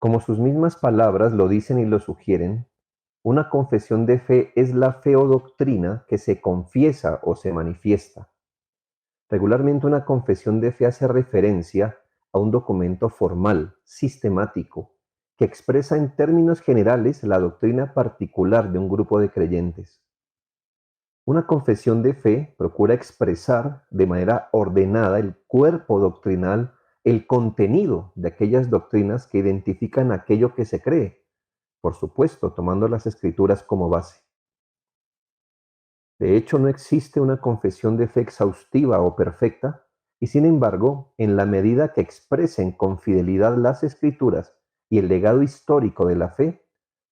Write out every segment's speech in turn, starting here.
Como sus mismas palabras lo dicen y lo sugieren, una confesión de fe es la fe o doctrina que se confiesa o se manifiesta. Regularmente una confesión de fe hace referencia a un documento formal, sistemático, que expresa en términos generales la doctrina particular de un grupo de creyentes. Una confesión de fe procura expresar de manera ordenada el cuerpo doctrinal, el contenido de aquellas doctrinas que identifican aquello que se cree, por supuesto, tomando las escrituras como base. De hecho, no existe una confesión de fe exhaustiva o perfecta, y sin embargo, en la medida que expresen con fidelidad las escrituras y el legado histórico de la fe,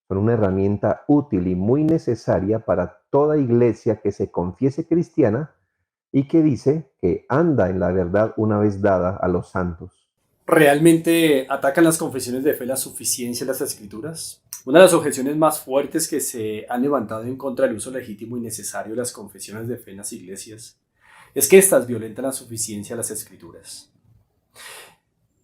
son una herramienta útil y muy necesaria para toda iglesia que se confiese cristiana y que dice que anda en la verdad una vez dada a los santos. ¿Realmente atacan las confesiones de fe la suficiencia de las escrituras? Una de las objeciones más fuertes que se han levantado en contra del uso legítimo y necesario de las confesiones de fe en las iglesias es que éstas violentan la suficiencia de las escrituras.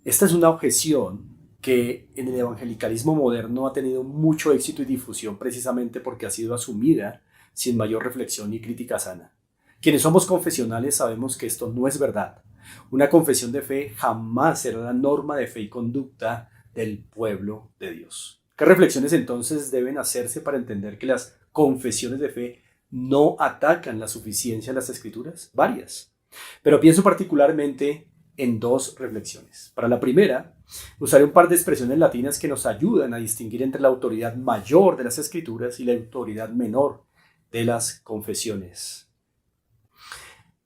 Esta es una objeción que en el evangelicalismo moderno ha tenido mucho éxito y difusión precisamente porque ha sido asumida sin mayor reflexión ni crítica sana. Quienes somos confesionales sabemos que esto no es verdad. Una confesión de fe jamás será la norma de fe y conducta del pueblo de Dios. ¿Qué reflexiones entonces deben hacerse para entender que las confesiones de fe no atacan la suficiencia de las escrituras? Varias. Pero pienso particularmente en dos reflexiones. Para la primera, usaré un par de expresiones latinas que nos ayudan a distinguir entre la autoridad mayor de las escrituras y la autoridad menor de las confesiones.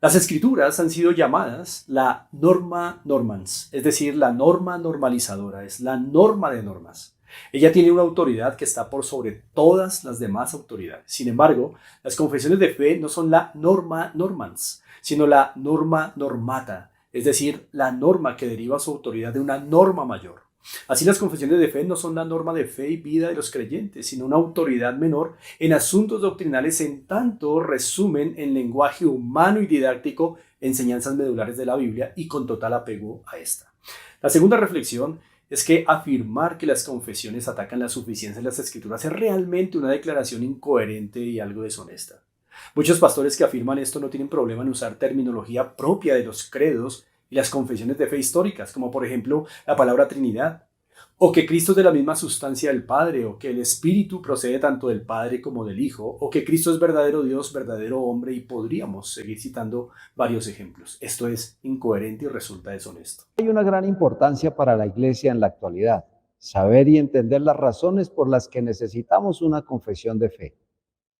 Las escrituras han sido llamadas la norma normans, es decir, la norma normalizadora, es la norma de normas. Ella tiene una autoridad que está por sobre todas las demás autoridades. Sin embargo, las confesiones de fe no son la norma normans, sino la norma normata, es decir, la norma que deriva su autoridad de una norma mayor. Así las confesiones de fe no son la norma de fe y vida de los creyentes, sino una autoridad menor en asuntos doctrinales en tanto resumen en lenguaje humano y didáctico enseñanzas medulares de la Biblia y con total apego a esta. La segunda reflexión es que afirmar que las confesiones atacan la suficiencia de las escrituras es realmente una declaración incoherente y algo deshonesta. Muchos pastores que afirman esto no tienen problema en usar terminología propia de los credos y las confesiones de fe históricas, como por ejemplo la palabra Trinidad, o que Cristo es de la misma sustancia del Padre, o que el Espíritu procede tanto del Padre como del Hijo, o que Cristo es verdadero Dios, verdadero hombre, y podríamos seguir citando varios ejemplos. Esto es incoherente y resulta deshonesto. Hay una gran importancia para la Iglesia en la actualidad, saber y entender las razones por las que necesitamos una confesión de fe.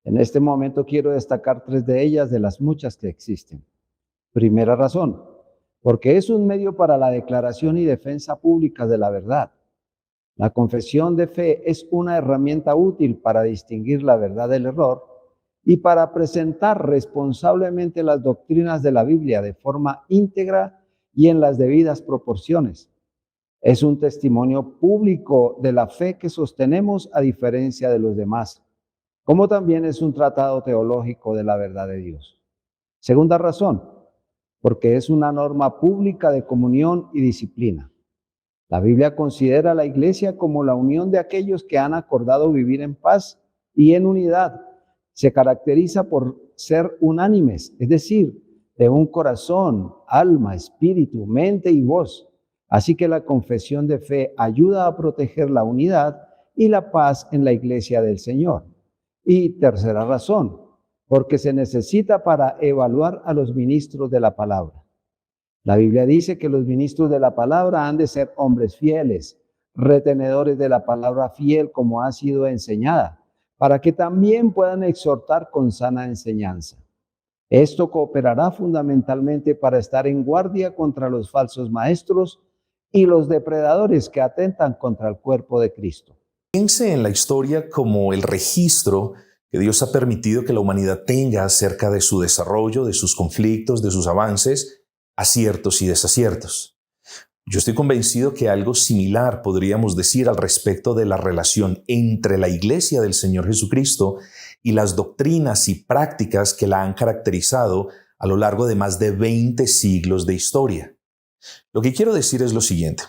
En este momento quiero destacar tres de ellas de las muchas que existen. Primera razón, porque es un medio para la declaración y defensa pública de la verdad. La confesión de fe es una herramienta útil para distinguir la verdad del error y para presentar responsablemente las doctrinas de la Biblia de forma íntegra y en las debidas proporciones. Es un testimonio público de la fe que sostenemos a diferencia de los demás, como también es un tratado teológico de la verdad de Dios. Segunda razón, porque es una norma pública de comunión y disciplina. La Biblia considera a la iglesia como la unión de aquellos que han acordado vivir en paz y en unidad. Se caracteriza por ser unánimes, es decir, de un corazón, alma, espíritu, mente y voz. Así que la confesión de fe ayuda a proteger la unidad y la paz en la iglesia del Señor. Y tercera razón, porque se necesita para evaluar a los ministros de la palabra. La Biblia dice que los ministros de la palabra han de ser hombres fieles, retenedores de la palabra fiel como ha sido enseñada, para que también puedan exhortar con sana enseñanza. Esto cooperará fundamentalmente para estar en guardia contra los falsos maestros y los depredadores que atentan contra el cuerpo de Cristo. Piense en la historia como el registro que Dios ha permitido que la humanidad tenga acerca de su desarrollo, de sus conflictos, de sus avances, aciertos y desaciertos. Yo estoy convencido que algo similar podríamos decir al respecto de la relación entre la Iglesia del Señor Jesucristo y las doctrinas y prácticas que la han caracterizado a lo largo de más de 20 siglos de historia. Lo que quiero decir es lo siguiente.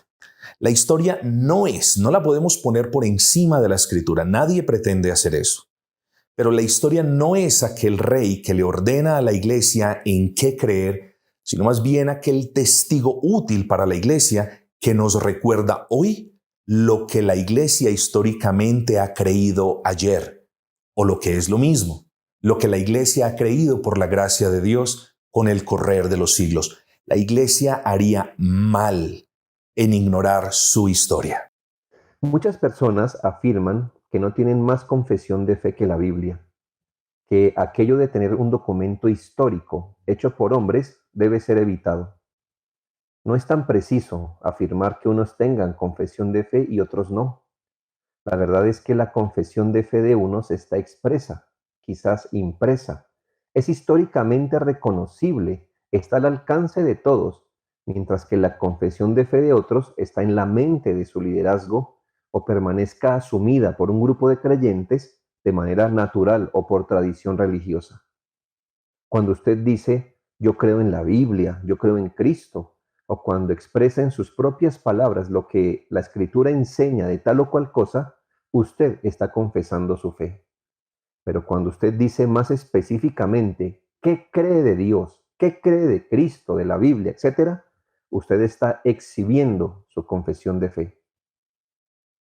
La historia no la podemos poner por encima de la escritura. Nadie pretende hacer eso. Pero la historia no es aquel rey que le ordena a la iglesia en qué creer, sino más bien aquel testigo útil para la iglesia que nos recuerda hoy lo que la iglesia históricamente ha creído ayer, o lo que es lo mismo, lo que la iglesia ha creído por la gracia de Dios con el correr de los siglos. La iglesia haría mal en ignorar su historia. Muchas personas afirman que no tienen más confesión de fe que la Biblia, que aquello de tener un documento histórico hecho por hombres debe ser evitado. No es tan preciso afirmar que unos tengan confesión de fe y otros no. La verdad es que la confesión de fe de unos está expresa, quizás impresa. Es históricamente reconocible, está al alcance de todos, mientras que la confesión de fe de otros está en la mente de su liderazgo o permanezca asumida por un grupo de creyentes de manera natural o por tradición religiosa. Cuando usted dice, yo creo en la Biblia, yo creo en Cristo, o cuando expresa en sus propias palabras lo que la Escritura enseña de tal o cual cosa, usted está confesando su fe. Pero cuando usted dice más específicamente qué cree de Dios, qué cree de Cristo, de la Biblia, etcétera, usted está exhibiendo su confesión de fe.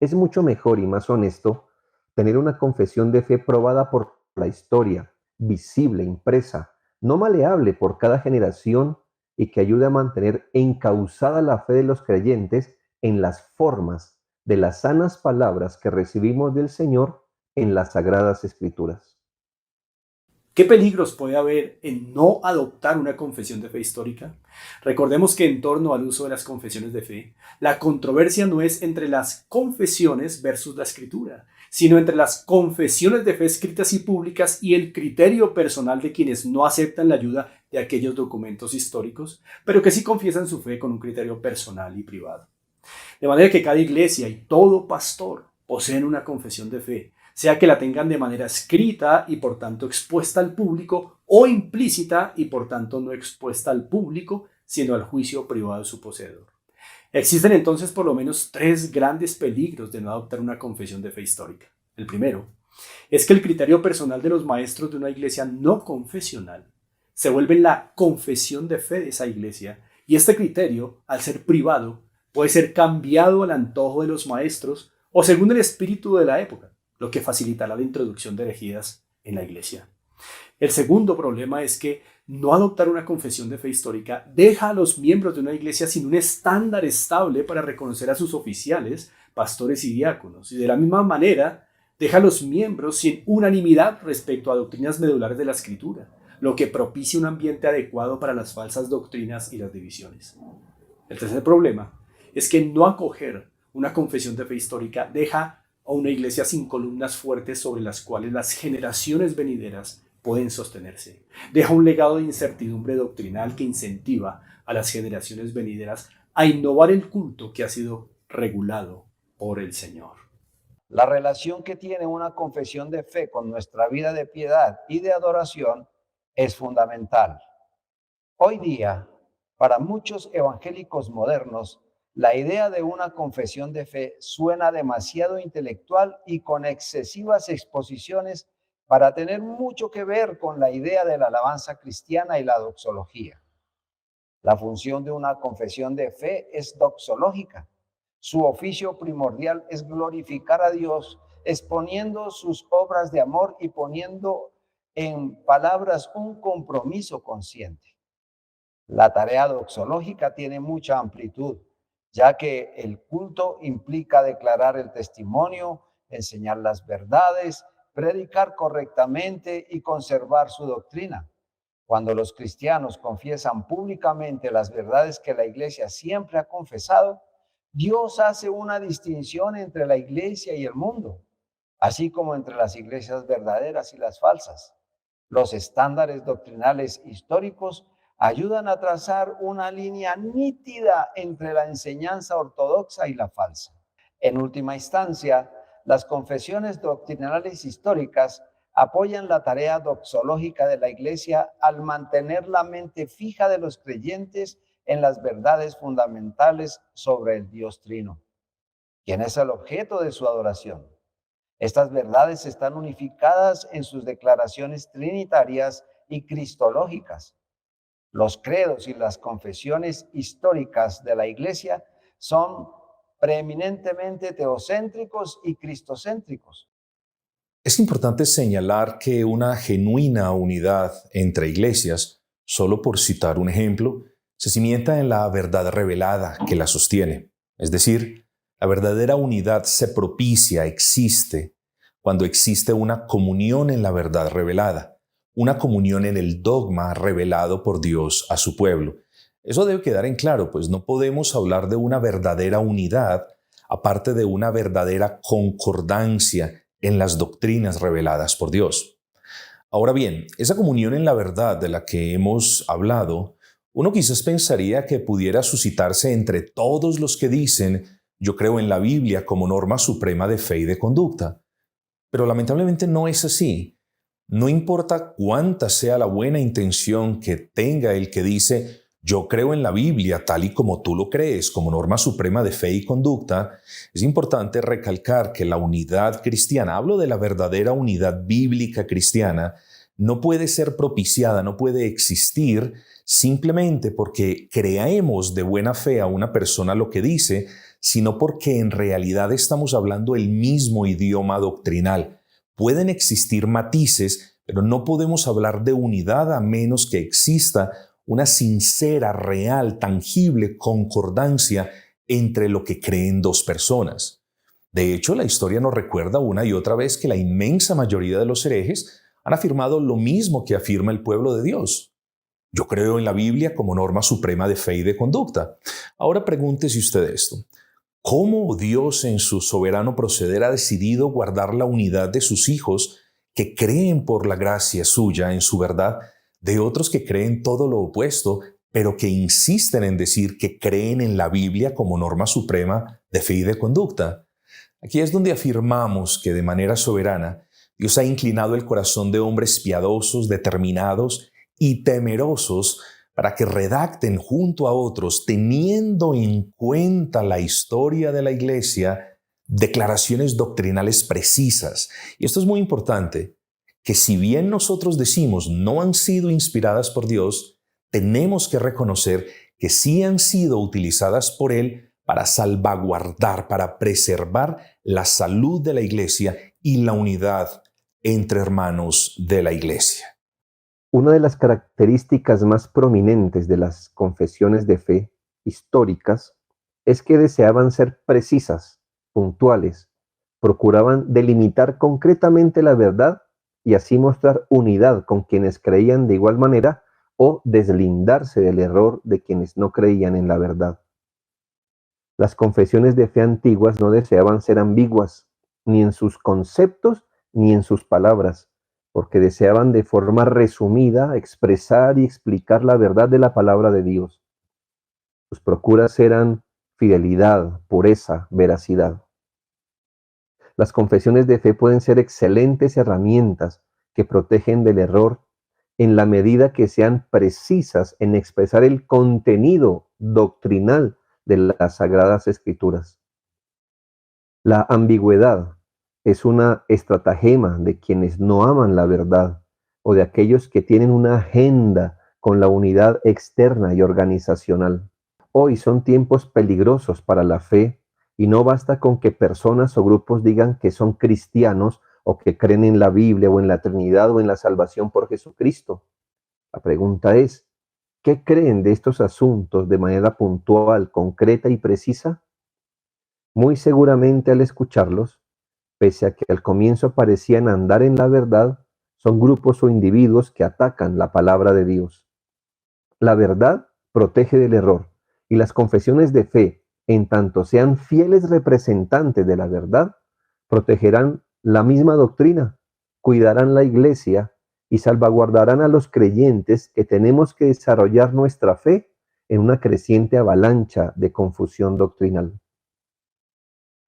Es mucho mejor y más honesto tener una confesión de fe probada por la historia, visible, impresa, no maleable por cada generación y que ayude a mantener encauzada la fe de los creyentes en las formas de las sanas palabras que recibimos del Señor en las Sagradas Escrituras. ¿Qué peligros puede haber en no adoptar una confesión de fe histórica? Recordemos que en torno al uso de las confesiones de fe, la controversia no es entre las confesiones versus la escritura, sino entre las confesiones de fe escritas y públicas y el criterio personal de quienes no aceptan la ayuda de aquellos documentos históricos, pero que sí confiesan su fe con un criterio personal y privado. De manera que cada iglesia y todo pastor poseen una confesión de fe, sea que la tengan de manera escrita y por tanto expuesta al público, o implícita y por tanto no expuesta al público, sino al juicio privado de su poseedor. Existen entonces por lo menos 3 grandes peligros de no adoptar una confesión de fe histórica. El primero es que el criterio personal de los maestros de una iglesia no confesional se vuelve la confesión de fe de esa iglesia, y este criterio, al ser privado, puede ser cambiado al antojo de los maestros o según el espíritu de la época, lo que facilitará la introducción de herejías en la iglesia. El segundo problema es que no adoptar una confesión de fe histórica deja a los miembros de una iglesia sin un estándar estable para reconocer a sus oficiales, pastores y diáconos, y de la misma manera deja a los miembros sin unanimidad respecto a doctrinas medulares de la Escritura, lo que propicia un ambiente adecuado para las falsas doctrinas y las divisiones. El tercer problema es que no acoger una confesión de fe histórica deja a una iglesia sin columnas fuertes sobre las cuales las generaciones venideras pueden sostenerse. Deja un legado de incertidumbre doctrinal que incentiva a las generaciones venideras a innovar el culto que ha sido regulado por el Señor. La relación que tiene una confesión de fe con nuestra vida de piedad y de adoración es fundamental. Hoy día, para muchos evangélicos modernos, la idea de una confesión de fe suena demasiado intelectual y con excesivas exposiciones para tener mucho que ver con la idea de la alabanza cristiana y la doxología. La función de una confesión de fe es doxológica. Su oficio primordial es glorificar a Dios, exponiendo sus obras de amor y poniendo en palabras un compromiso consciente. La tarea doxológica tiene mucha amplitud, ya que el culto implica declarar el testimonio, enseñar las verdades, predicar correctamente y conservar su doctrina. Cuando los cristianos confiesan públicamente las verdades que la iglesia siempre ha confesado, Dios hace una distinción entre la iglesia y el mundo, así como entre las iglesias verdaderas y las falsas. Los estándares doctrinales históricos ayudan a trazar una línea nítida entre la enseñanza ortodoxa y la falsa. En última instancia, las confesiones doctrinales históricas apoyan la tarea doxológica de la iglesia al mantener la mente fija de los creyentes en las verdades fundamentales sobre el Dios Trino, quien es el objeto de su adoración. Estas verdades están unificadas en sus declaraciones trinitarias y cristológicas. Los credos y las confesiones históricas de la Iglesia son preeminentemente teocéntricos y cristocéntricos. Es importante señalar que una genuina unidad entre iglesias, solo por citar un ejemplo, se cimienta en la verdad revelada que la sostiene. Es decir, la verdadera unidad se propicia, existe, cuando existe una comunión en la verdad revelada, una comunión en el dogma revelado por Dios a su pueblo. Eso debe quedar en claro, pues no podemos hablar de una verdadera unidad aparte de una verdadera concordancia en las doctrinas reveladas por Dios. Ahora bien, esa comunión en la verdad de la que hemos hablado, uno quizás pensaría que pudiera suscitarse entre todos los que dicen yo creo en la Biblia como norma suprema de fe y de conducta. Pero lamentablemente no es así. No importa cuánta sea la buena intención que tenga el que dice yo creo en la Biblia tal y como tú lo crees como norma suprema de fe y conducta, es importante recalcar que la unidad cristiana, hablo de la verdadera unidad bíblica cristiana, no puede ser propiciada, no puede existir simplemente porque creemos de buena fe a una persona lo que dice, sino porque en realidad estamos hablando el mismo idioma doctrinal. Pueden existir matices, pero no podemos hablar de unidad a menos que exista una sincera, real, tangible concordancia entre lo que creen dos personas. De hecho, la historia nos recuerda una y otra vez que la inmensa mayoría de los herejes han afirmado lo mismo que afirma el pueblo de Dios. Yo creo en la Biblia como norma suprema de fe y de conducta. Ahora pregúntese usted esto. ¿Cómo Dios en su soberano proceder ha decidido guardar la unidad de sus hijos que creen por la gracia suya en su verdad de otros que creen todo lo opuesto, pero que insisten en decir que creen en la Biblia como norma suprema de fe y de conducta? Aquí es donde afirmamos que de manera soberana Dios ha inclinado el corazón de hombres piadosos, determinados y temerosos para que redacten junto a otros, teniendo en cuenta la historia de la Iglesia, declaraciones doctrinales precisas. Y esto es muy importante, que si bien nosotros decimos no han sido inspiradas por Dios, tenemos que reconocer que sí han sido utilizadas por Él para salvaguardar, para preservar la salud de la Iglesia y la unidad entre hermanos de la Iglesia. Una de las características más prominentes de las confesiones de fe históricas es que deseaban ser precisas, puntuales, procuraban delimitar concretamente la verdad y así mostrar unidad con quienes creían de igual manera o deslindarse del error de quienes no creían en la verdad. Las confesiones de fe antiguas no deseaban ser ambiguas, ni en sus conceptos ni en sus palabras, porque deseaban de forma resumida expresar y explicar la verdad de la palabra de Dios. Sus procuras eran fidelidad, pureza, veracidad. Las confesiones de fe pueden ser excelentes herramientas que protegen del error en la medida que sean precisas en expresar el contenido doctrinal de las Sagradas Escrituras. La ambigüedad es una estratagema de quienes no aman la verdad o de aquellos que tienen una agenda con la unidad externa y organizacional. Hoy son tiempos peligrosos para la fe y no basta con que personas o grupos digan que son cristianos o que creen en la Biblia o en la Trinidad o en la salvación por Jesucristo. La pregunta es, ¿qué creen de estos asuntos de manera puntual, concreta y precisa? Muy seguramente al escucharlos, pese a que al comienzo parecían andar en la verdad, son grupos o individuos que atacan la palabra de Dios. La verdad protege del error y las confesiones de fe, en tanto sean fieles representantes de la verdad, protegerán la misma doctrina, cuidarán la iglesia y salvaguardarán a los creyentes que tenemos que desarrollar nuestra fe en una creciente avalancha de confusión doctrinal.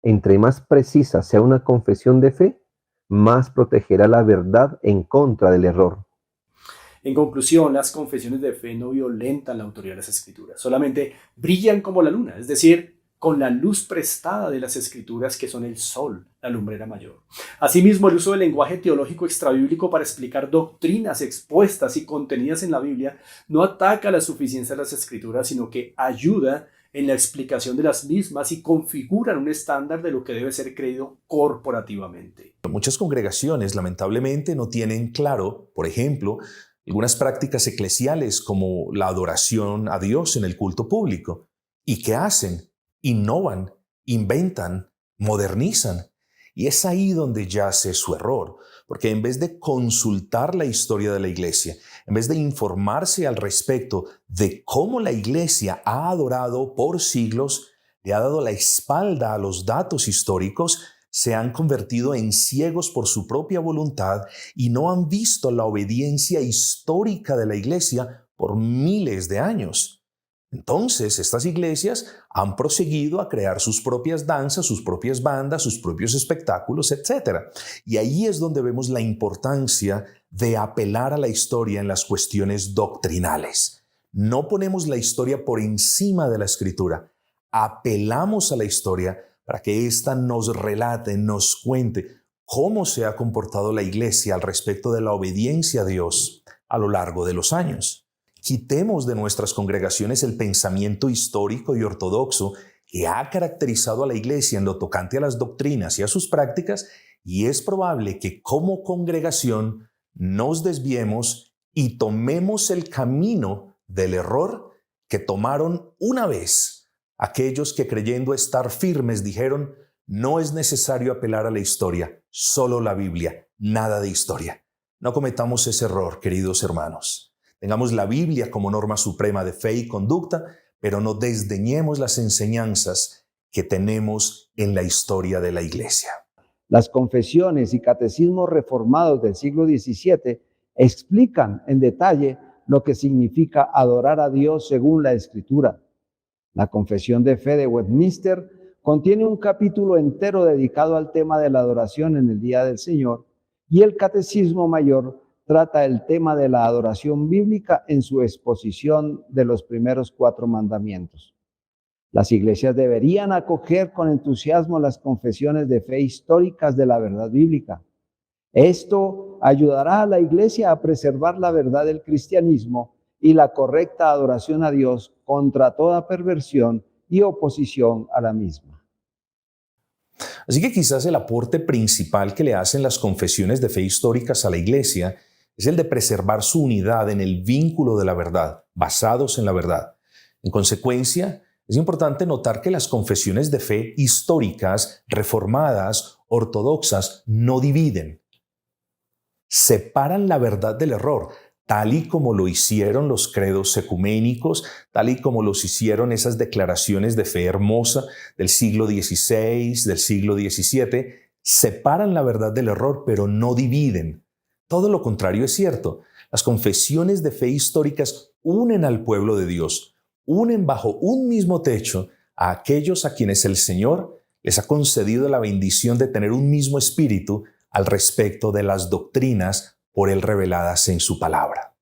Entre más precisa sea una confesión de fe, más protegerá la verdad en contra del error. En conclusión, las confesiones de fe no violentan la autoridad de las Escrituras, solamente brillan como la luna, es decir, con la luz prestada de las Escrituras, que son el sol, la lumbrera mayor. Asimismo, el uso del lenguaje teológico extrabíblico para explicar doctrinas expuestas y contenidas en la Biblia no ataca la suficiencia de las Escrituras, sino que ayuda en la explicación de las mismas y configuran un estándar de lo que debe ser creído corporativamente. Muchas congregaciones, lamentablemente, no tienen claro, por ejemplo, algunas prácticas eclesiales como la adoración a Dios en el culto público. ¿Y qué hacen? Innovan, inventan, modernizan. Y es ahí donde yace su error, porque en vez de consultar la historia de la iglesia, en vez de informarse al respecto de cómo la iglesia ha adorado por siglos, le ha dado la espalda a los datos históricos, se han convertido en ciegos por su propia voluntad y no han visto la obediencia histórica de la iglesia por miles de años. Entonces, estas iglesias han proseguido a crear sus propias danzas, sus propias bandas, sus propios espectáculos, etc. Y ahí es donde vemos la importancia de apelar a la historia en las cuestiones doctrinales. No ponemos la historia por encima de la Escritura, apelamos a la historia para que ésta nos relate, nos cuente cómo se ha comportado la iglesia al respecto de la obediencia a Dios a lo largo de los años. Quitemos de nuestras congregaciones el pensamiento histórico y ortodoxo que ha caracterizado a la iglesia en lo tocante a las doctrinas y a sus prácticas, y es probable que como congregación nos desviemos y tomemos el camino del error que tomaron una vez aquellos que, creyendo estar firmes, dijeron: no es necesario apelar a la historia, solo la Biblia, nada de historia. No cometamos ese error, queridos hermanos. Tengamos la Biblia como norma suprema de fe y conducta, pero no desdeñemos las enseñanzas que tenemos en la historia de la iglesia. Las confesiones y catecismos reformados del siglo XVII explican en detalle lo que significa adorar a Dios según la Escritura. La Confesión de Fe de Westminster contiene un capítulo entero dedicado al tema de la adoración en el Día del Señor, y el Catecismo Mayor trata el tema de la adoración bíblica en su exposición de los primeros 4 mandamientos. Las iglesias deberían acoger con entusiasmo las confesiones de fe históricas de la verdad bíblica. Esto ayudará a la iglesia a preservar la verdad del cristianismo y la correcta adoración a Dios contra toda perversión y oposición a la misma. Así que quizás el aporte principal que le hacen las confesiones de fe históricas a la iglesia es el de preservar su unidad en el vínculo de la verdad, basados en la verdad. En consecuencia, es importante notar que las confesiones de fe históricas, reformadas, ortodoxas, no dividen. Separan la verdad del error, tal y como lo hicieron los credos ecuménicos, tal y como los hicieron esas declaraciones de fe hermosa del siglo XVI, del siglo XVII. Separan la verdad del error, pero no dividen. Todo lo contrario es cierto. Las confesiones de fe históricas unen al pueblo de Dios, unen bajo un mismo techo a aquellos a quienes el Señor les ha concedido la bendición de tener un mismo espíritu al respecto de las doctrinas por Él reveladas en su palabra.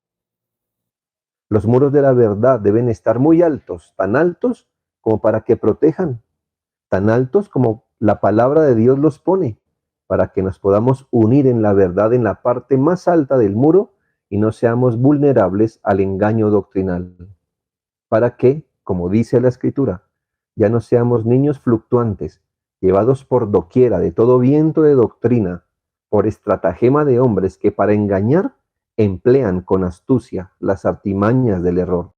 Los muros de la verdad deben estar muy altos, tan altos como para que protejan, tan altos como la palabra de Dios los pone, para que nos podamos unir en la verdad en la parte más alta del muro y no seamos vulnerables al engaño doctrinal. Para que, como dice la Escritura, ya no seamos niños fluctuantes, llevados por doquiera de todo viento de doctrina, por estratagema de hombres que para engañar emplean con astucia las artimañas del error.